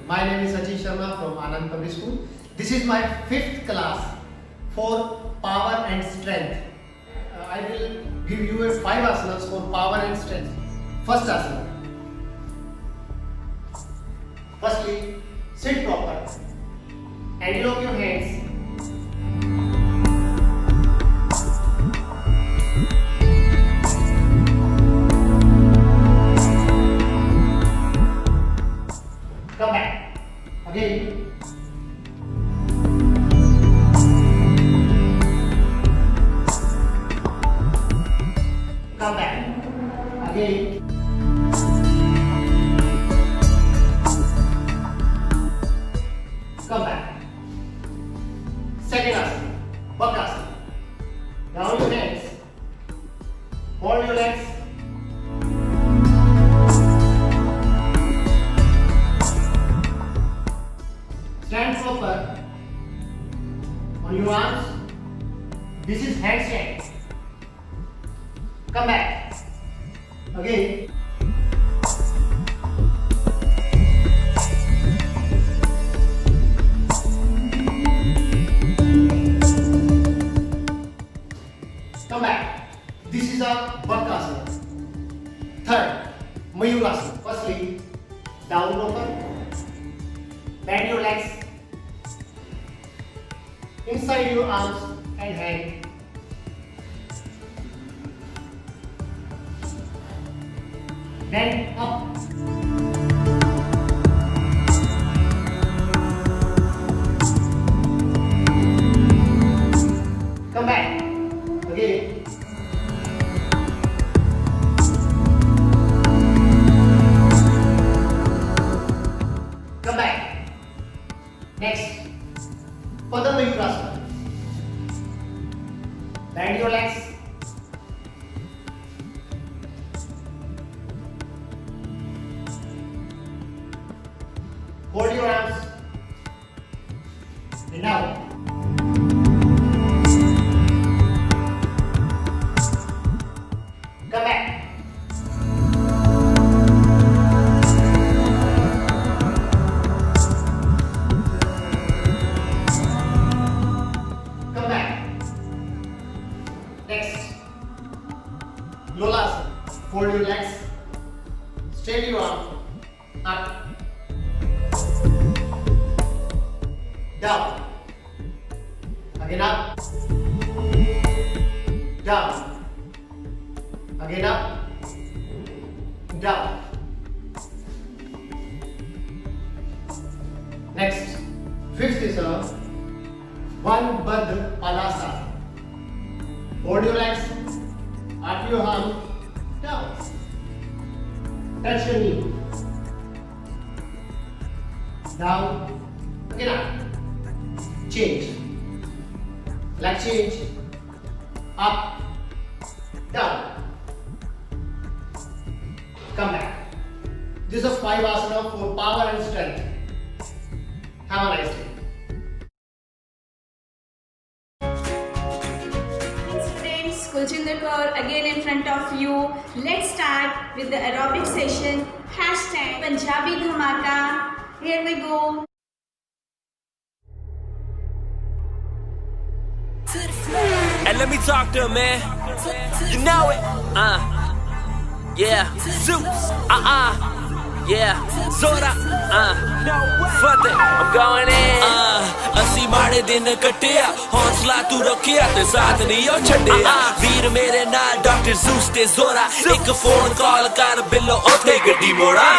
My name is Sachin Sharma from Anand Public School. This is my 5th class for power and strength. I will give you a 5 asanas for power and strength. First asana. Firstly, sit proper and lock your hands. Come back. Again. Come back. Again. Come back. Second asana. Bakasana. Down your hands. Hold your legs. Stand proper on your arms. This is handstand. Come back. Again. Come back. This is a Bakasana. Third, Mayurasana. Firstly, down proper. Bend your legs. Inside your arms and hand. Then up. Come back. Again. Come back. Next. Pada Mayurasana. Bend your legs. Hold your arms. And now. Come back. Come back. Next. Lolasana. Hold your legs. Straight your arm. Up. Down. Again up. Down. Again up. Down. Next. Fifth is a one Bandh Palasana. Hold your legs. Up your arm. Down. Touch your knee. Down. Again up. Change. Leg change. Up. Down. Come back. This is 5 asana for power and strength. Have a nice day. Students, Kuljinder Kaur again in front of you. Let's start with the aerobic session. Hashtag Punjabi Dhamaka. Here we go. And let me talk to him, man. You know it. Yeah. Zeus. Yeah. Zora. Fuck it. I'm going in. ਅਸੀਂ ਮਾੜੇ ਦਿਨ ਕੱਟਿਆ ਹੌਸਲਾ ਤੂੰ ਰੱਖਿਆ ਤੇ ਸਾਥ ਨਹੀਂ ਉਹ ਛੱਡਿਆ ਵੀਰ ਮੇਰੇ ਨਾਲ ਡਾਕਟਰ ਜ਼ੂਸ ਤੇ ਜ਼ੋਰਾ ਇੱਕ ਫੋਨ ਕਾਲ ਕਰ ਬਿੱਲੋ ਉੱਥੇ ਗੱਡੀ ਮੋੜਾ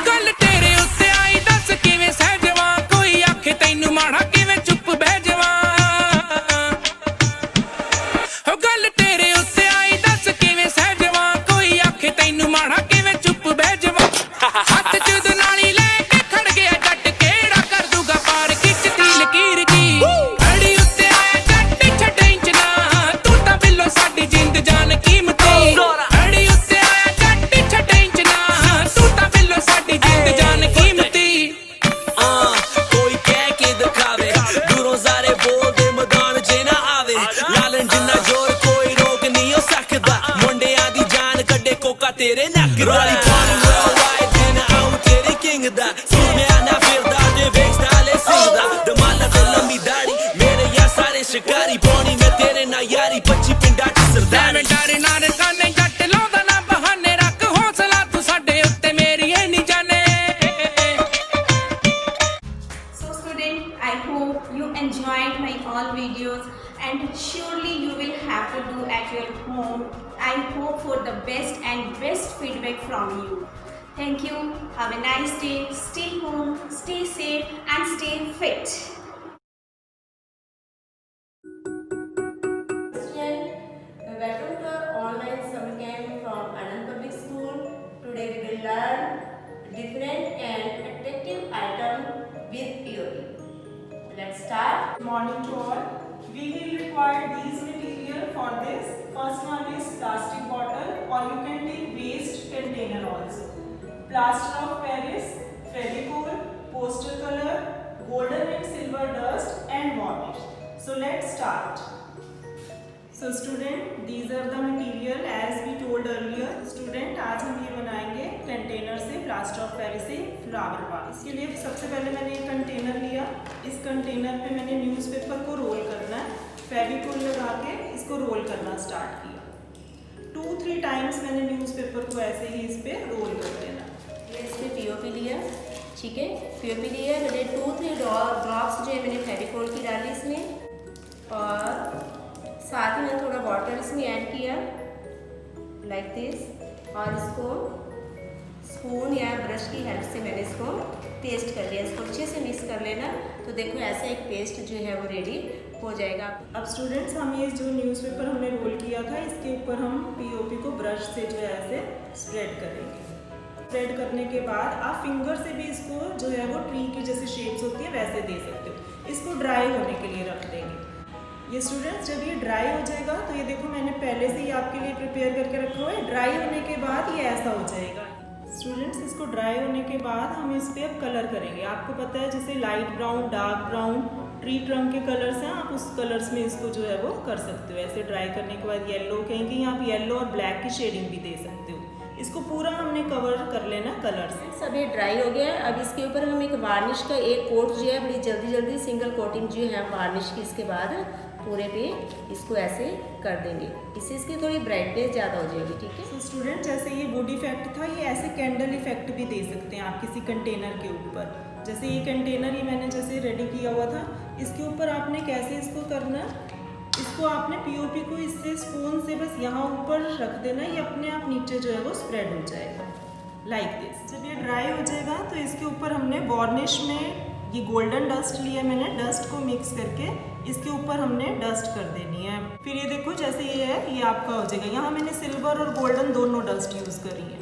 ਗੱਲ ਤੇਰੇ ਉੱਤੇ ਆਈ ਦੱਸ ਕਿਵੇਂ ਸਹਿ ਜਾਵਾਂ ਕੋਈ ਆਖੇ ਤੈਨੂੰ ਮਾੜਾ ਕਿਵੇਂ ਚੁੱਪ ਬਹਿ ਜਾਵਾਂ ਗੱਲ ਤੇਰੇ ਉੱਤੇ ਆਈ ਦੱਸ ਕਿਵੇਂ ਸਹਿ ਜਾਵਾਂ ਕੋਈ ਆਖੇ ਤੈਨੂੰ ਮਾੜਾ ਕਿਵੇਂ ਚੁੱਪ ਬਹਿ ਜਾਵਾਂ ਹੱਥ ਚ ਦਨਾਲੀ ਲੈ ਕੇ ਖੜ ਗਿਆ ਜੱਟ ਕਿਹੜਾ ਕਰ ਦੂਗਾ ਪਾਰ ਖਿੱਚਦੀ ਲਕੀਰ ਜੀ ਅੜੀ ਉੱਤੇ ਆਇਆ ਜੱਟ ਛੱਡੇ ਇੰਚ ਨਾ ਤੂੰ ਤਾਂ ਬਿੱਲੋ ਸਾਡੀ ਜਿੰਦ ਜਾਨ ਕੀਮਤੀ ਅੜੀ ਉੱਤੇ ਆਇਆ ਜੱਟ ਛੱਡੇ ਇੰਚ ਨਾ ਤੂੰ ਤਾਂ ਬਿੱਲੋ ਸਾਡੀ ਜਿੰਦ ਜਾਨ ਕੀਮਤੀ ਕੋਈ ਕਹਿ ਕੇ ਦਿਖਾਵੇ ਦੂਰੋਂ ਜ਼ਾਰੇ ਬੋਲਦੇ ਮੈਦਾਨ ਜੇ ਨਾ ਆਵੇ ਲਾਲਣ ਜਿੰਨਾ ਜ਼ੋਰ ਕੋਈ ਰੋਕ ਨਹੀਂ ਹੋ ਸਕਦਾ ਮੁੰਡਿਆਂ ਦੀ ਜਾਨ ਕੱਢੇ ਕੋਕਾ ਤੇਰੇ ਨੱਕ ਦਾ ਵਾਲੀ ਪਾਣੀ worldwide, then I'm getting king of that. I hope for the best feedback from you. Thank you. Have a nice day. Stay home, stay safe and stay fit. Welcome to our online summer camp from Anand Public School. Today we will learn different and attractive item with POP. Let's start. Good morning to all. We will require these material for this. First one is plastic bottle, or you can take waste container also. Plaster of Paris, Fevicol, poster color, golden and silver dust and varnish. So let's start. So student, these are the material as we told earlier. Student, आज हम ये बनाएंगे container से, plaster of Paris से flower vase. इसके लिए सबसे पहले मैंने एक कंटेनर लिया। इस कंटेनर पे मैंने न्यूज़पेपर को रोल करना है। फेविकोल लगा के इसको रोल करना स्टार्ट किया। 2-3 टाइम्स मैंने न्यूज़पेपर को ऐसे ही इस पे रोल कर देना। इस पे POP लिया, ठीक है। POP लिया, मैंने 2-3 ड्रॉप्स जो है मैंने फेविकोल की डाली इसमें, और साथ ही मैंने थोड़ा वाटर इसमें ऐड किया लाइक दिस, और इसको स्पून या ब्रश की हेल्प से मैंने इसको पेस्ट कर लिया। इसको अच्छे से मिक्स कर लेना। तो देखो ऐसा एक पेस्ट जो है वो रेडी हो जाएगा। अब स्टूडेंट्स, हम ये जो न्यूज़पेपर हमने रोल किया था इसके ऊपर हम POP को ब्रश से जो है ऐसे स्प्रेड करेंगे। स्प्रेड करने के बाद आप फिंगर से भी इसको जो है वो ट्री की जैसे शेप्स होती है वैसे दे सकते हो। इसको ड्राई होने के लिए रख देंगे। ये स्टूडेंट्स, जब ये ड्राई हो जाएगा तो ये देखो मैंने पहले से ही आपके लिए प्रिपेयर करके रखा हुआ है। ड्राई होने के बाद ये ऐसा हो जाएगा। स्टूडेंट्स, इसको ड्राई होने के बाद हम इस पर अब कलर करेंगे। आपको पता है जैसे light brown, dark brown, tree trunk के कलर्स हैं, आप उस कलर्स में इसको जो है वो कर सकते हो। ऐसे ड्राई करने के बाद येलो, कहीं कहीं आप येलो और ब्लैक की शेडिंग भी दे सकते हो। इसको पूरा हमने कवर कर लेना कलर से। सब ये ड्राई हो गया है। अब इसके ऊपर हम एक वार्निश का एक कोट जो है बड़ी जल्दी सिंगल कोटिंग जो है वार्निश की, इसके बाद पूरे पे इसको ऐसे कर देंगे। इससे इसकी थोड़ी ब्राइटनेस ज़्यादा हो जाएगी, ठीक है। तो स्टूडेंट, जैसे ये वुड इफेक्ट था, ये ऐसे कैंडल इफेक्ट भी दे सकते हैं आप किसी कंटेनर के ऊपर। जैसे ये कंटेनर ही मैंने जैसे रेडी किया हुआ था, इसके ऊपर आपने कैसे इसको करना, इसको आपने POP को इससे स्पून से बस यहाँ ऊपर रख देना, ये अपने आप नीचे जो है वो स्प्रेड हो जाएगा लाइक दिस। जब ये ड्राई हो जाएगा तो इसके ऊपर हमने वार्निश में ये गोल्डन डस्ट लिया मैंने, डस्ट को मिक्स करके इसके ऊपर हमने डस्ट कर देनी है। फिर ये देखो जैसे ये है, ये आपका हो जाएगा। यहाँ मैंने सिल्वर और गोल्डन दोनों डस्ट यूज़ करी है।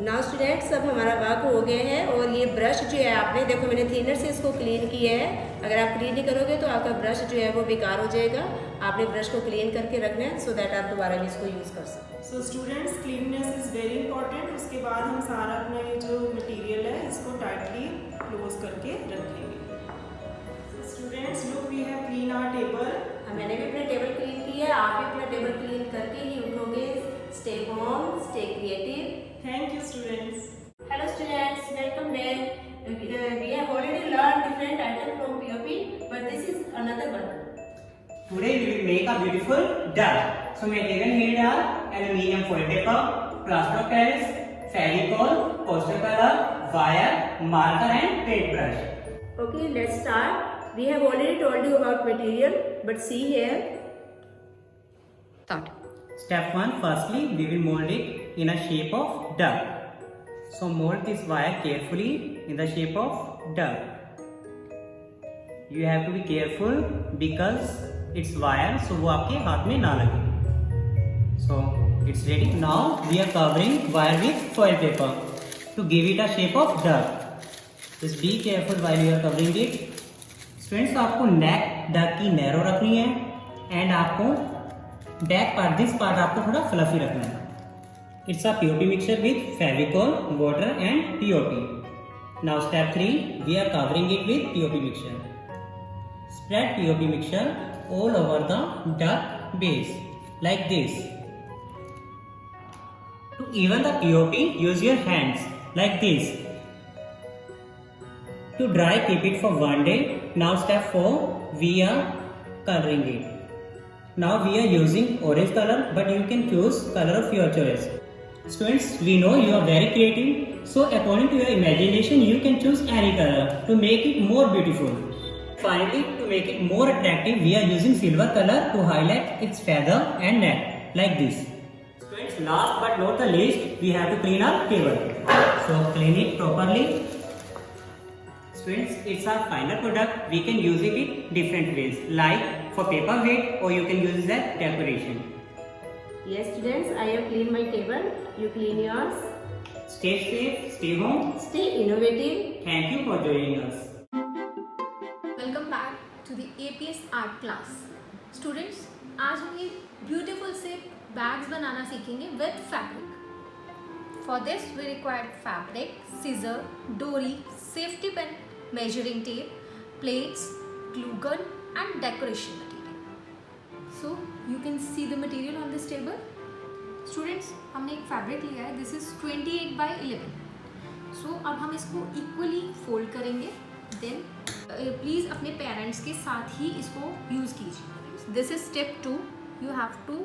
नाउ स्टूडेंट्स, अब हमारा वर्क हो गया है। और ये ब्रश जो है आपने देखो मैंने थिनर से इसको क्लीन किया है। अगर आप क्लीन नहीं करोगे तो आपका ब्रश जो है वो बेकार हो जाएगा। आपने ब्रश को क्लीन करके रखना है सो दैट आप दोबारा भी इसको यूज़ कर सकते हैं। So students, cleanness is very important. उसके बाद हम सारा अपना ये जो मटीरियल है इसको टाइटली क्लोज करके रखेंगे। Students, look, we have clean our table. मैंने भी अपना टेबल क्लीन किया है, आप भी अपना टेबल क्लीन करके ही उठोगे। Stay home, stay creative. Thank you, students. Hello students, welcome back. We have already learned different items from POP, but this is another one. Today we will make a beautiful duck. So material here are aluminium foil paper, plaster of Paris, Fevicol, poster color, wire, marker and paintbrush. Okay, let's start. We have already told you about material, but see here. Start. Step 1. Firstly, we will mold it in a shape of duck. So mold this wire carefully in the shape of duck. You have to be careful because it's wire, so वो आपके हाथ में ना लगे. So it's ready. Now we are covering wire with foil paper to give it a shape of duck. Just be careful while you are covering it. Students, आपको neck duck की narrow रखनी है and आपको back part, this part आपको थोड़ा fluffy रखना है। It's a POP mixture with Fevicol, water and POP। Now step 3, we are covering it with POP mixture. Spread POP mixture all over the duck base like this. To even the POP, use your hands like this. To dry, keep it for 1 day. Now step 4, we are coloring it. Now we are using orange color, but you can choose color of your choice. Students, we know you are very creative, so according to your imagination, you can choose any color to make it more beautiful. Finally, to make it more attractive, we are using silver color to highlight its feather and neck, like this. students, last but not the least, we have to clean our table. So clean it properly. Students, it's our final product. We can use it in different ways, like for paperweight, or you can use it as decoration. Yes, students, I have cleaned my table. You clean yours. Stay safe, stay home. Stay innovative. Thank you for joining us. Welcome back to the APS art class. Students, आज हम ये beautiful से bags बनाना सीखेंगे with fabric. For this we required fabric, scissor, डोरी, safety pin, measuring tape, plates, glue gun and decoration material. So you can see the material on this table. Students, हमने एक fabric लिया है, this is 28x11। सो अब हम इसको equally fold करेंगे। Then please अपने पेरेंट्स के साथ ही इसको यूज़ कीजिए। This is step 2। You have to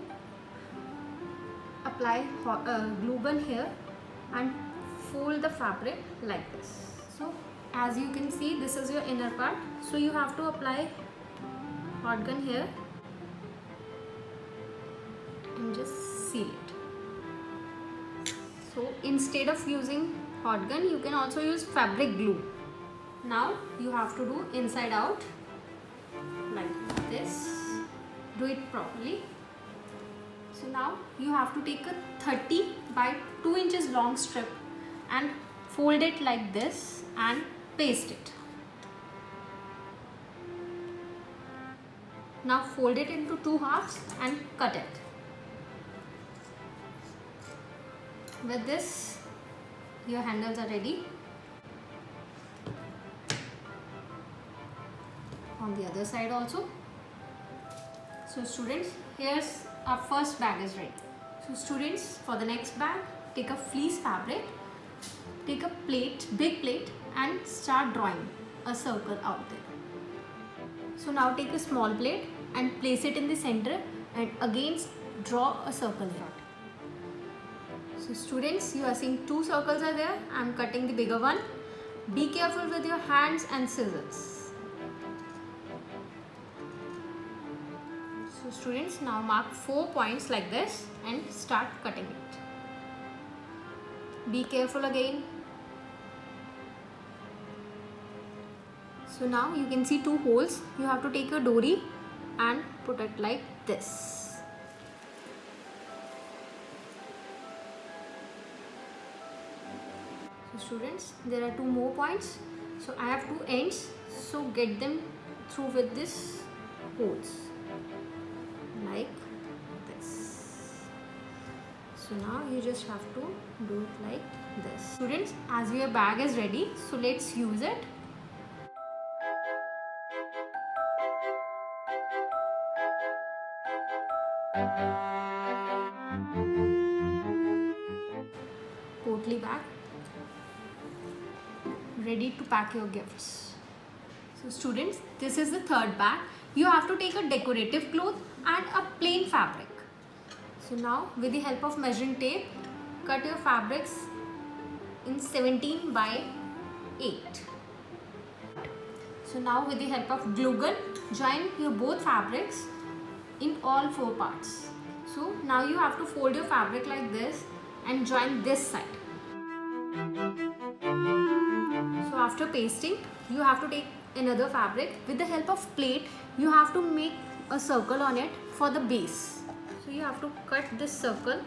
apply glue gun here and fold the fabric like this. So as you can see, this is your inner part, so you have to apply hot gun here and just seal it. So instead of using hot gun, you can also use fabric glue. Now you have to do inside out like this. Do it properly. So now you have to take a 30 by 2 inches long strip and fold it like this and paste it. Now fold it into 2 halves and cut it. With this, your handles are ready. On the other side also. So students, here's our first bag is ready. So students, for the next bag, take a fleece fabric, take a plate, big plate, and start drawing a circle out there. So now take a small plate and place it in the center and again draw a circle here. So students, you are seeing 2 circles are there. I am cutting the bigger one. Be careful with your hands and scissors. So students, now mark 4 points like this and start cutting it. Be careful again. So now you can see 2 holes. You have to take a dory and put it like this. So students, there are 2 more points. So I have 2 ends. So get them through with this holes. Like this. So now you just have to do it like this. Students, as your bag is ready, so let's use it. Potli bag, ready to pack your gifts. So students, this is the third bag. You have to take a decorative cloth and a plain fabric. So now with the help of measuring tape, cut your fabrics in 17 by 8. So now with the help of glue gun, join your both fabrics in all 4 parts. So now you have to fold your fabric like this and join this side. So after pasting, you have to take another fabric. With the help of plate, you have to make a circle on it for the base. So you have to cut this circle.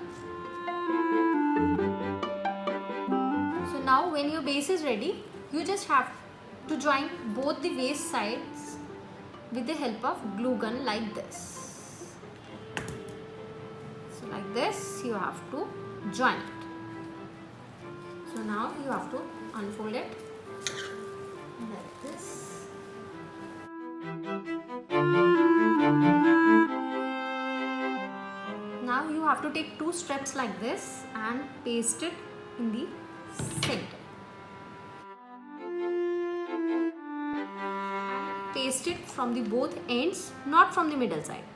So now when your base is ready, you just have to join both the waist sides with the help of glue gun like this. So like this you have to join it. So now you have to unfold it like this. Now you have to take 2 strips like this and paste it in the center. Paste it from the both ends, not from the middle side.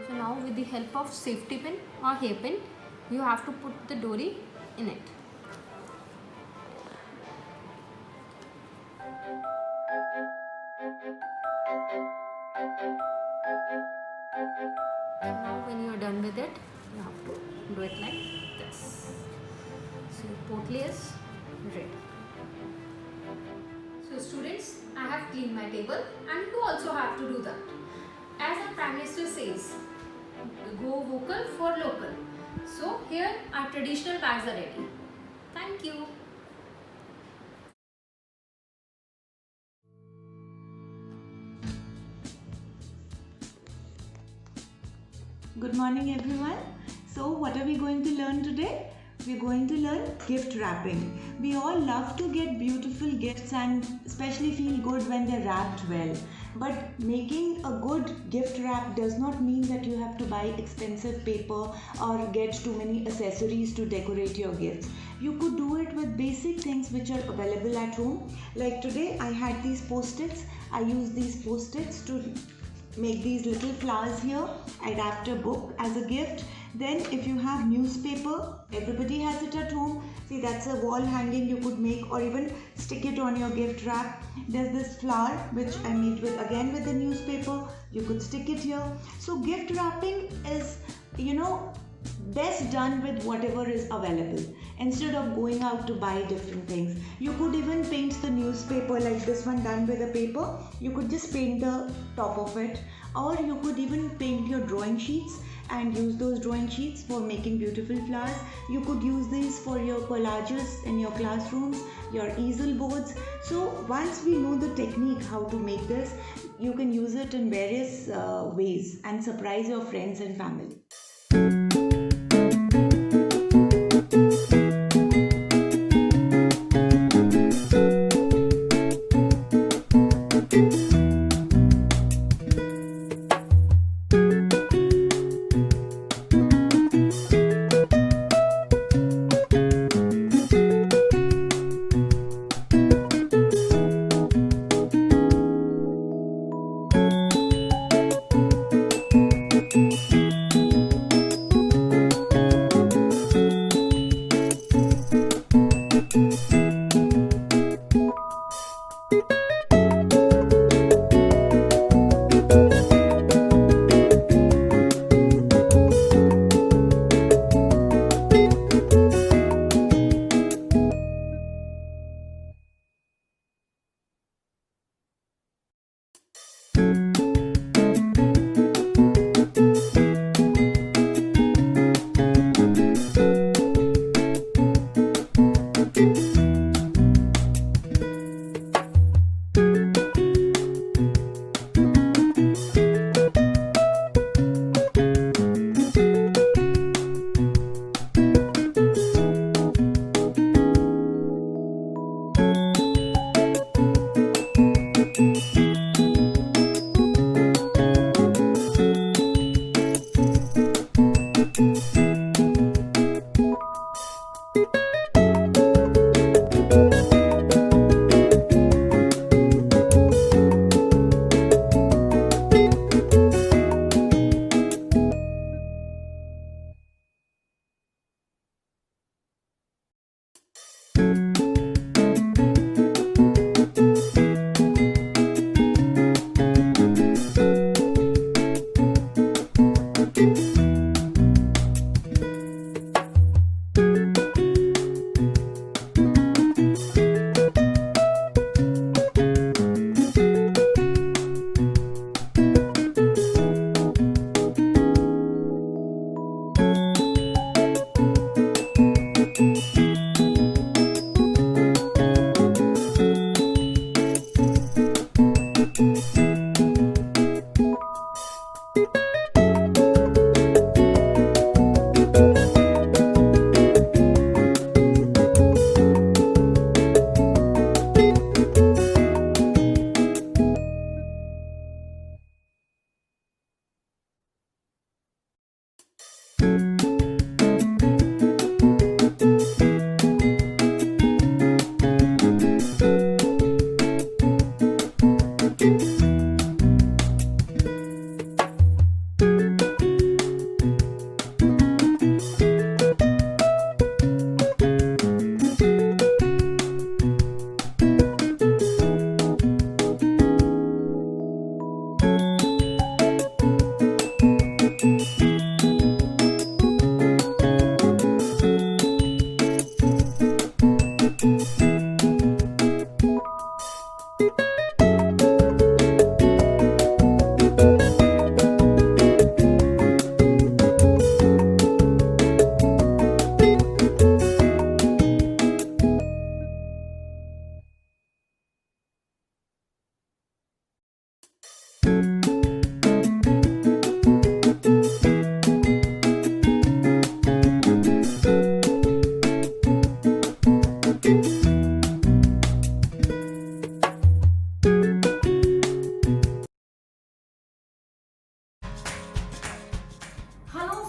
So now with the help of safety pin or hairpin, you have to put the dory in it. Now when you are done with it, you have to do it like this. So your potli is ready. So students, I have cleaned my table and you also have to do that. As our Prime Minister says, go vocal for local. So here our traditional bags are ready. Thank you. Good morning everyone. So what are we going to learn today? We're going to learn gift wrapping. We all love to get beautiful gifts and especially feel good when they're wrapped well. But making a good gift wrap does not mean that you have to buy expensive paper or get too many accessories to decorate your gifts. You could do it with basic things which are available at home. Like today I had these post-its. I used these post-its to make these little flowers here. I wrapped a book as a gift. Then if you have newspaper, everybody has it at home. See, that's a wall hanging you could make, or even stick it on your gift wrap. There's this flower which I made with the newspaper. You could stick it here. So gift wrapping is, best done with whatever is available instead of going out to buy different things. You could even paint the newspaper like this one done with a paper. You could just paint the top of it, or you could even paint your drawing sheets and use those drawing sheets for making beautiful flowers. You could use these for your collages in your classrooms, your easel boards. So once we know the technique how to make this, you can use it in various ways and surprise your friends and family.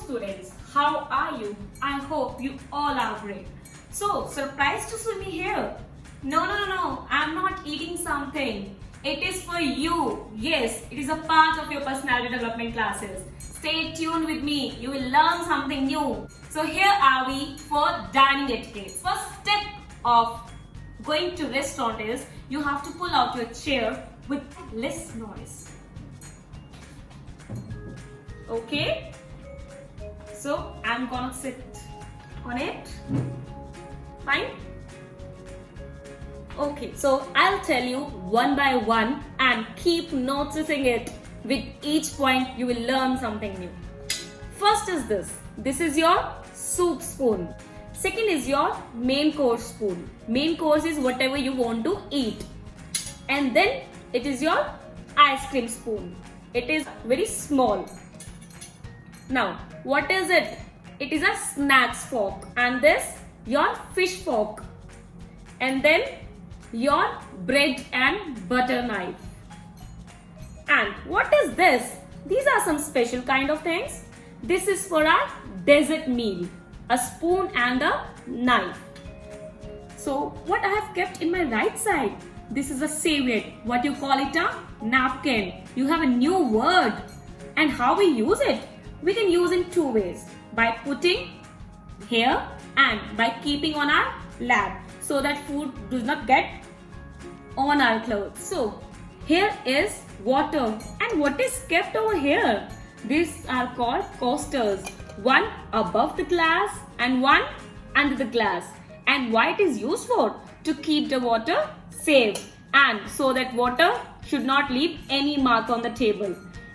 students, how are you? I hope you all are great. So, surprised to see me here? No, I'm not eating something. It is for you. Yes, it is a part of your personality development classes. Stay tuned with me. You will learn something new. So here are we for dining etiquette. First step of going to restaurant is you have to pull out your chair with less noise. Okay? So I'm gonna sit on it. Fine? Okay, so I'll tell you one by one and keep noticing it. With each point you will learn something new. First is this. This is your soup spoon. Second is your main course spoon. Main course is whatever you want to eat. And then it is your ice cream spoon. It is very small. Now, what is it? It is a snacks fork. And this, your fish fork. And then your bread and butter knife. And what is this? These are some special kind of things. This is for our dessert meal. A spoon and a knife. So what I have kept in my right side? This is a serviette. What you call it, a napkin. You have a new word. And how we use it? We can use in two ways. By putting here and by keeping on our lap. So that food does not get on our clothes. So here is water. And what is kept over here? These are called coasters. One above the glass and one under the glass. And why it is used for? To keep the water safe. And so that water should not leave any mark on the table.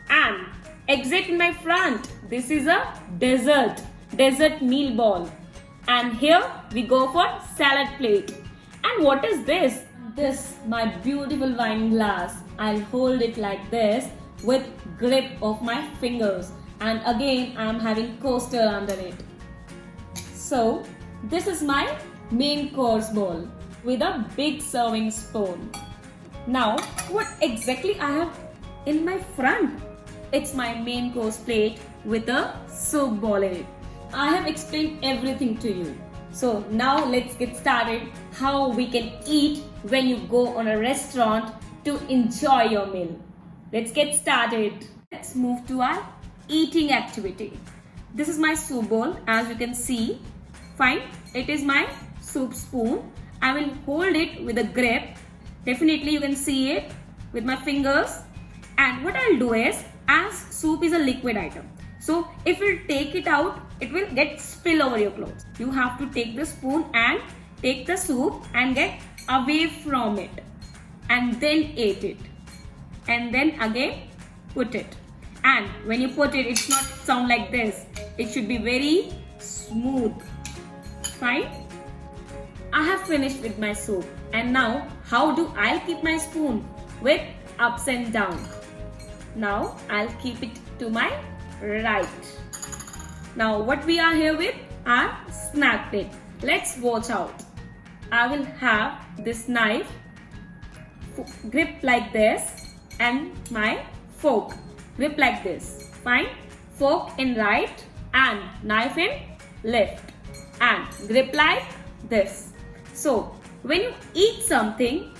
And exit in my front. This is a dessert meal ball. And here we go for salad plate. And what is this? This, my beautiful wine glass. I'll hold it like this with grip of my fingers. And again, I'm having coaster under it. So, this is my main course bowl with a big serving spoon. Now, what exactly I have in my front? It's my main course plate with a soup bowl in it. I have explained everything to you. So now let's get started how we can eat when you go on a restaurant to enjoy your meal. Let's get started. Let's move to our eating activity. This is my soup bowl, as you can see. Fine. It is my soup spoon. I will hold it with a grip. Definitely you can see it with my fingers. And what I'll do is, as soup is a liquid item, so if you take it out, it will get spill over your clothes. You have to take the spoon and take the soup and get away from it. And then eat it. And then again put it. And when you put it, it's not sound like this. It should be very smooth. Fine? I have finished with my soup. And now, how do I keep my spoon? With ups and down. Now, I'll keep it to my right. Now, what we are here with are snack plate. Let's watch out. I will have this knife grip like this and my fork grip like this. Fine? Fork in right and knife in left and grip like this. So, when you eat something,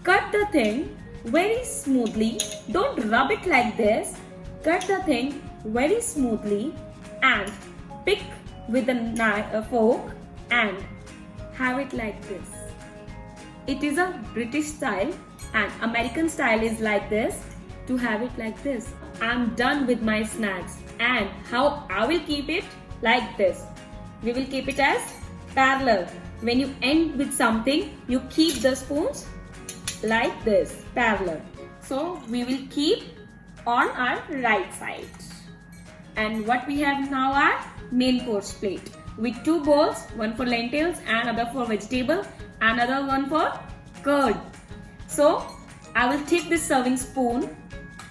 cut the thing very smoothly. Don't rub it like this. Cut the thing very smoothly and pick with a fork and have it like this. It is a British style and American style is like this, to have it like this. I'm done with my snacks, and how I will keep it like this. We will keep it as parallel. When you end with something, you keep the spoons like this, parallel. So we will keep on our right side. And what we have now are main course plate with two bowls, one for lentils and other for vegetable, another one for curd. So I will take this serving spoon,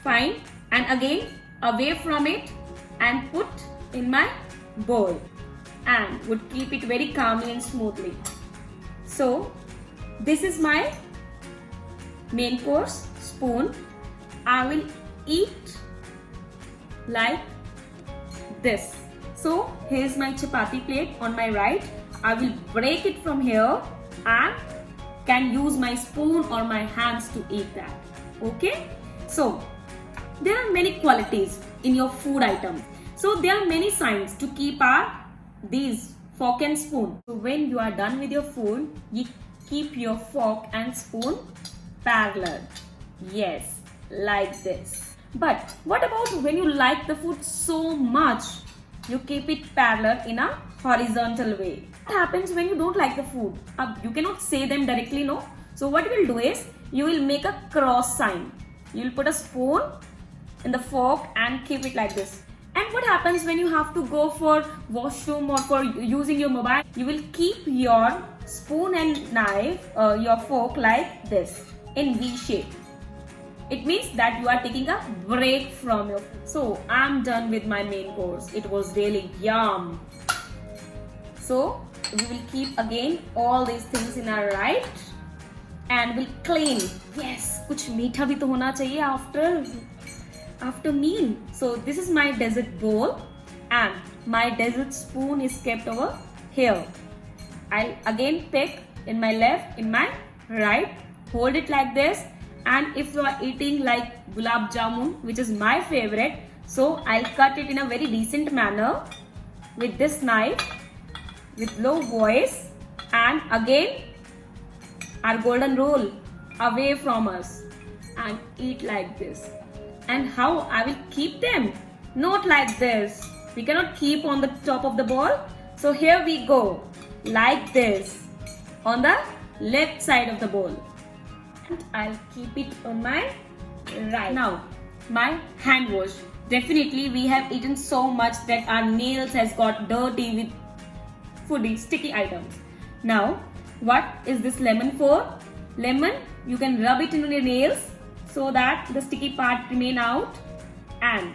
fine, and again away from it and put in my bowl and would keep it very calmly and smoothly. So this is my main course spoon. I will eat like this. So here's my chapati plate on my right. I will break it from here and can use my spoon or my hands to eat that. Okay? So there are many qualities in your food items. So there are many signs to keep these fork and spoon. So when you are done with your food, you keep your fork and spoon parallel. Yes, like this. But what about when you like the food so much, you keep it parallel in a horizontal way? What happens when you don't like the food? You cannot say them directly, no? So what you will do is, you will make a cross sign. You will put a spoon in the fork and keep it like this. And what happens when you have to go for washroom or for using your mobile? You will keep your spoon and knife, your fork like this in V shape. It means that you are taking a break from your food. So I'm done with my main course. It was really yum. So we will keep again all these things in our right and we'll clean. Yes, कुछ मीठा भी तो होना चाहिए after meal. So this is my dessert bowl and my dessert spoon is kept over here. I'll again pick in my left, in my right, hold it like this. And if you are eating like gulab jamun, which is my favorite, so I'll cut it in a very decent manner with this knife with low voice, and again our golden roll away from us and eat like this. And how I will keep them? Not like this. We cannot keep on the top of the bowl. So here we go, like this on the left side of the bowl. And I'll keep it on my right. Now, my hand wash. Definitely we have eaten so much that our nails has got dirty with foodie, sticky items. Now, what is this lemon for? Lemon, you can rub it in your nails so that the sticky part remain out. And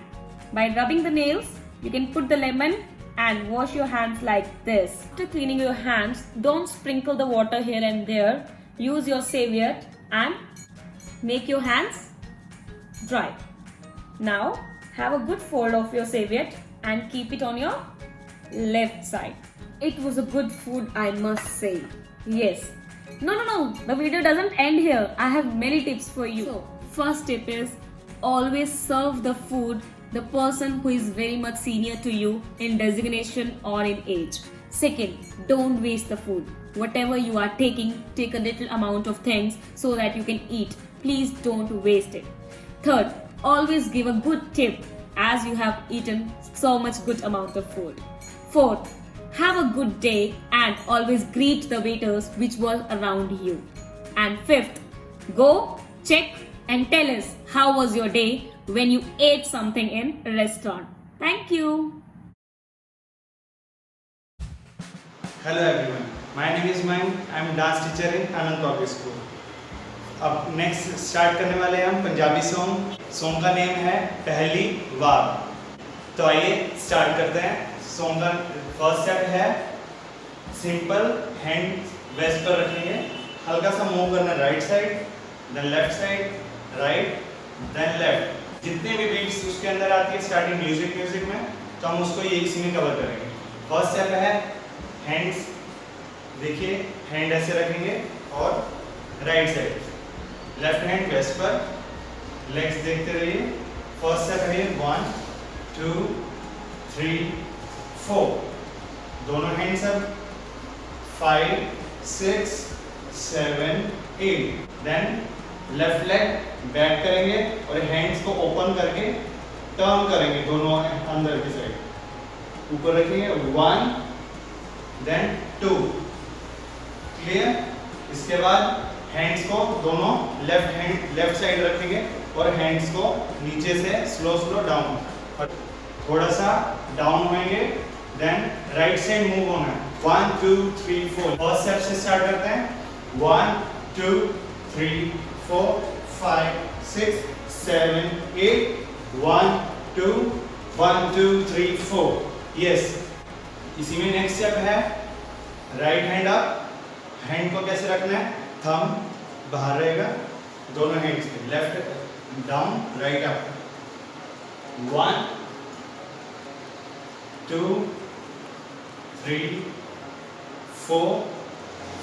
by rubbing the nails, you can put the lemon and wash your hands like this. After cleaning your hands, don't sprinkle the water here and there. Use your serviette and make your hands dry. Now have a good fold of your serviette and keep it on your left side. It was a good food, I must say. Yes. No, the video doesn't end here. I have many tips for you. So, first tip is always serve the food the person who is very much senior to you in designation or in age. Second, don't waste the food. Whatever you are taking, take a little amount of things so that you can eat. Please don't waste it. Third, always give a good tip as you have eaten so much good amount of food. Fourth, have a good day and always greet the waiters which were around you. And fifth, go, check and tell us how was your day when you ate something in a restaurant. Thank you. Hello everyone, my name is Mayank. I am dance teacher in Anand Public School. अब next start करने वाले हैं हम Punjabi song का name है पहली बार। तो आइए स्टार्ट करते हैं। सॉन्ग का फर्स्ट स्टेप है सिंपल, हैंड वेस्ट पर रखेंगे, हल्का सा मूव करना right side, then left side, right, then left. जितने भी बीट्स उसके अंदर आती है स्टार्टिंग म्यूजिक में, तो हम उसको ये इसी में कवर करेंगे। फर्स्ट स्टेप है हैंड्स, देखिए हैंड ऐसे रखेंगे और right side, left hand waist पर, लेग्स देखते रहिए। फर्स्ट स्टेप है 1 2 3 4, दोनों हैंड्स अब 5 6 7 8। देन लेफ्ट लेग बैक करेंगे और हैंड्स को ओपन करके टर्न करेंगे दोनों अंदर की साइड, ऊपर रखेंगे 1 देन 2। क्लियर? इसके बाद हैंड्स को दोनों लेफ्ट साइड रखेंगे और हैंड्स को नीचे से स्लो डाउन, और थोड़ा सा डाउन होंगे, देन राइट साइड मूव होना है 1 2 3 4। फर्स्ट स्टेप से स्टार्ट करते हैं 1 2 3 4 5 6 7 8 1 2 1 2 3 4। यस, इसी में नेक्स्ट स्टेप है राइट हैंड अप। हैंड को कैसे रखना है? थंब बाहर रहेगा, दोनों हैंड्स के left down right up. 1 2 3 4,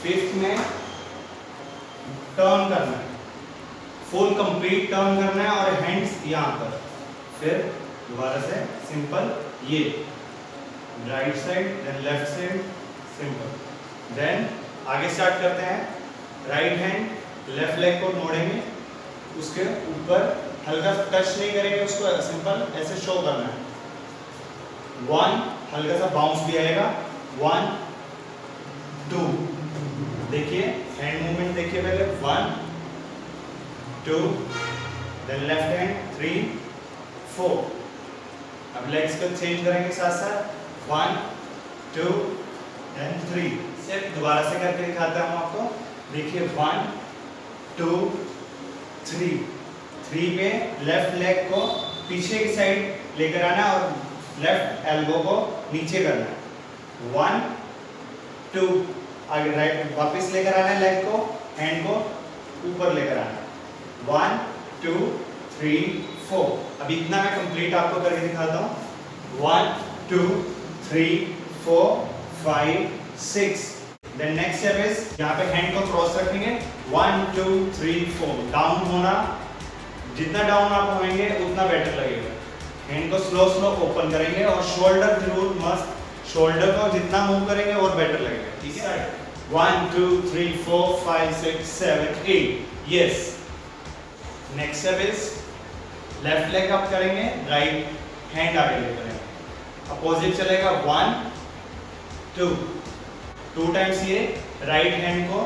fifth में टर्न करना है, फुल कंप्लीट टर्न करना है और हैंड्स यहाँ पर। फिर दोबारा से सिंपल ये right side then left side simple. Then आगे स्टार्ट करते हैं। राइट हैंड लेफ्ट लेग को मोड़ेंगे, उसके ऊपर हल्का टच नहीं करेंगे, उसको सिंपल ऐसे शो करना है। 1 हल्का सा बाउंस भी आएगा, 1 2 देखिए हैंड मूवमेंट देखिए पहले 1 2 देन लेफ्ट हैंड 3 4। अब लेग्स को चेंज करेंगे साथ साथ 1 2 देन 3। सिर्फ दोबारा से करके दिखाता हूँ आपको। देखिए 1 2 3 3 पे लेफ्ट लेग को पीछे की साइड लेकर आना और लेफ्ट एल्बो को नीचे करना है। 1 2 आगे राइट वापस लेकर आना है, लेग को हैंड को ऊपर लेकर आना है। 1 2 3 4। अब इतना मैं कंप्लीट आपको करके दिखाता हूँ। 1 2 3 4 5 6। देन नेक्स्ट स्टेप इज यहाँ पे हैंड को क्रॉस रखेंगे 1 2 3 4। डाउन होना, जितना डाउन आप होंगे उतना बेटर लगेगा। हैंड को स्लो स्लो ओपन करेंगे और शोल्डर जरूर मस्त, शोल्डर को जितना मूव करेंगे और बेटर लगेगा। ठीक है 1 2 3 4 5 6 7 8। Yes. Next step is left leg up करेंगे, राइट हैंड आगे लेकर आएंगे, अपोजिट चलेगा 1 2 2 टाइम्स ये राइट हैंड को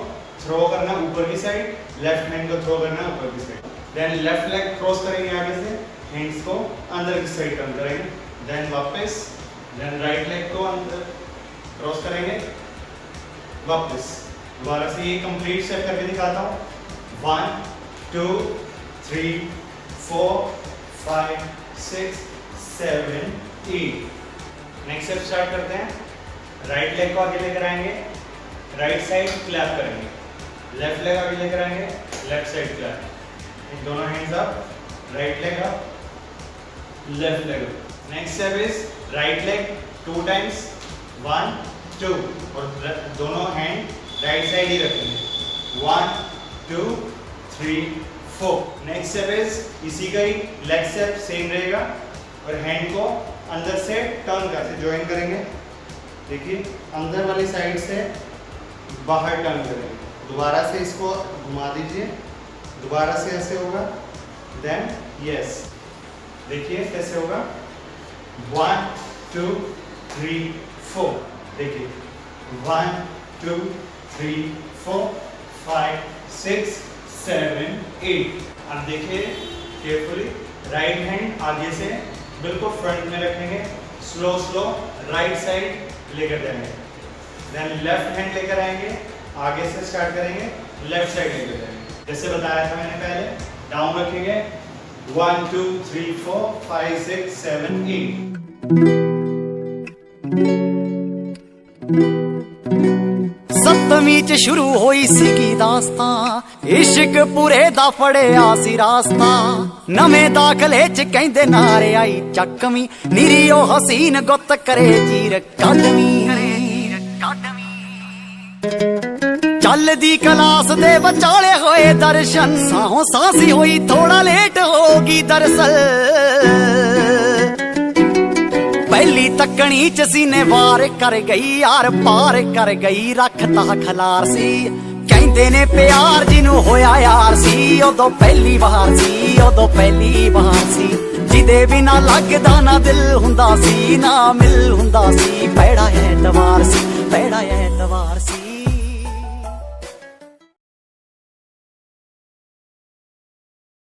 थ्रो करना ऊपर की साइड, लेफ्ट हैंड को थ्रो करना ऊपर की side. Then left leg cross करेंगे आगे से, हैंड्स को अंदर की साइड टर्न करेंगे, देन वापस, देन राइट लेग को अंदर क्रॉस करेंगे वापस। दोबारा से ये कंप्लीट स्टेप करके दिखाता हूँ। 1 2 3 4 5 6 7 8। नेक्स्ट स्टेप स्टार्ट करते हैं। राइट लेग को आगे लेकर आएंगे, राइट साइड क्लैप करेंगे, लेफ्ट लेग आगे लेकर आएंगे, लेफ्ट साइड क्लैप, दोनों hands up, right leg up, left leg up. Next step is right leg 2 times 1 2 और दोनों हैंड राइट साइड ही रखेंगे 1 2 3 4। नेक्स्ट स्टेप इज इसी का ही लेग स्टेप सेम रहेगा और हैंड को अंदर से टर्न करके ज्वाइन करेंगे। देखिए अंदर वाली साइड से बाहर टर्न करेंगे, दोबारा से इसको घुमा दीजिए, दोबारा से ऐसे होगा, देन यस देखिए कैसे होगा 1 2 3 4। देखिए 1 2 3 4 5 6 7 8। अब देखिए केयरफुली राइट हैंड आगे से बिल्कुल फ्रंट में रखेंगे, स्लो स्लो राइट साइड लेकर जाएंगे, देन लेफ्ट हैंड लेकर आएंगे, आगे से स्टार्ट करेंगे, लेफ्ट साइड लेकर जाएंगे जैसे बताया था मैंने पहले। डाउन रखेंगे 1 2 3 4 5 6 7 8। सप्तमी च शुरू होई सीगी दास्तां, इश्क पूरे दा फड़िया सी रास्ता, नवें दाखले च कहंदे नारे आई चकमी, निरी ओ हसीन गुत करे चीर काडमी। चलदी क्लास दे बचाले होए दर्शन, साहों सांसी होई थोड़ा लेट होगी दरअसल, पहली तकनी च सीने वार कर गई यार पार कर गई, रखता खलार सी कहंदे ने प्यार जिनू होया यार सी, उदों पहली बार सी उदों पहली बार सी, जिदे बिना लगदा ना दिल हुंदा सी ना मिल हुंदा सी, पैड़ा ऐतवार सी पैड़ा ऐतवार सी।